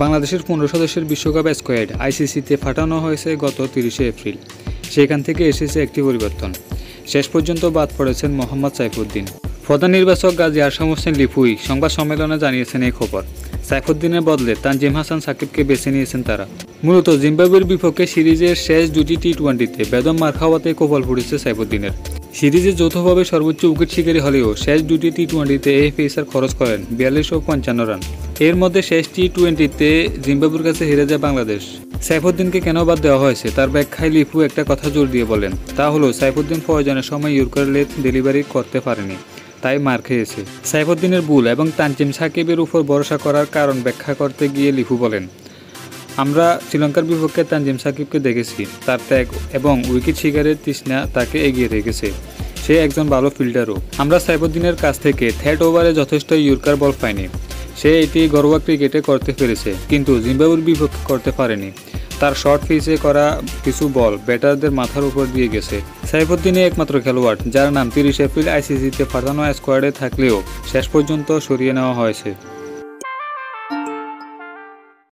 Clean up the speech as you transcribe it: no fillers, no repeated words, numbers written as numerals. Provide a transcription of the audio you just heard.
বাংলাদেশের 15 সদস্যের বিশ্বকাপ স্কোয়াড আইসিসিতে পাঠানো হয়েছে গত 30 এপ্রিল। সেখান থেকে এসেছে একটি পরিবর্তন। শেষ পর্যন্ত বাদ পড়েছেন মোহাম্মদ সাইফুদ্দিন। প্রধান নির্বাচক গাজী আরশাম হোসেন লিপুই সংবাদ সম্মেলনে জানিয়েছেন এই খবর। সাইফুদ্দিনের বদলে তানজিম হাসান সাকিবকে বেছে নিয়েছেন তারা। মূলত জিম্বাবুয়ের বিপক্ষে সিরিজের শেষ দুটি টি-20তে বেদম মার খাওয়াতে কপাল পড়েছে সাইফুদ্দিনের। সিরিজে যৌথভাবে সর্বোচ্চ উইকেট শিকারী হলেও শেষ দুটি টি-20তে এই পেসার খরচ করেন 42 ও 55 রান। এর মধ্যে শেষ টি-20তে জিম্বাবুয়ের কাছে হেরে যায় বাংলাদেশ। সাইফুদ্দিনকে কেন বাদ দেওয়া হয়েছে তার ব্যাখ্যায় লিপু একটা কথা জোর দিয়ে বলেন, তা হলো সাইফুদ্দিন প্রয়োজনের সময় ইয়র্কার লেগ ডেলিভারি করতে পারেনি, তাই মার খেয়েছে। সাইফুদ্দিনের ভুল এবং তানজিম সাকিবের উপর ভরসা করার কারণ ব্যাখ্যা করতে গিয়ে লিপু বলেন, আমরা শ্রীলঙ্কার বিপক্ষে তানজিম সাকিবকে দেখেছি, তার ত্যাগ এবং উইকেট শিকারের তৃষ্ণা তাকে এগিয়ে রেখেছে। সে একজন ভালো ফিল্ডারও। আমরা সাইফুদ্দিনের কাছ থেকে থ্যার্ড ওভারে যথেষ্ট ইয়র্কার বল পাইনি। সে এটি ঘরোয়া ক্রিকেটে করতে পেরেছে, কিন্তু জিম্বাবুয়ের বিপক্ষে করতে পারেনি। তার শর্ট পিচে করা কিছু বল ব্যাটারদের মাথার উপর দিয়ে গেছে। সাইফুদ্দিনই একমাত্র খেলোয়াড় যার নাম 30 এপ্রিল আইসিসিতে পাঠানো স্কোয়াডে থাকলেও শেষ পর্যন্ত সরিয়ে নেওয়া হয়েছে।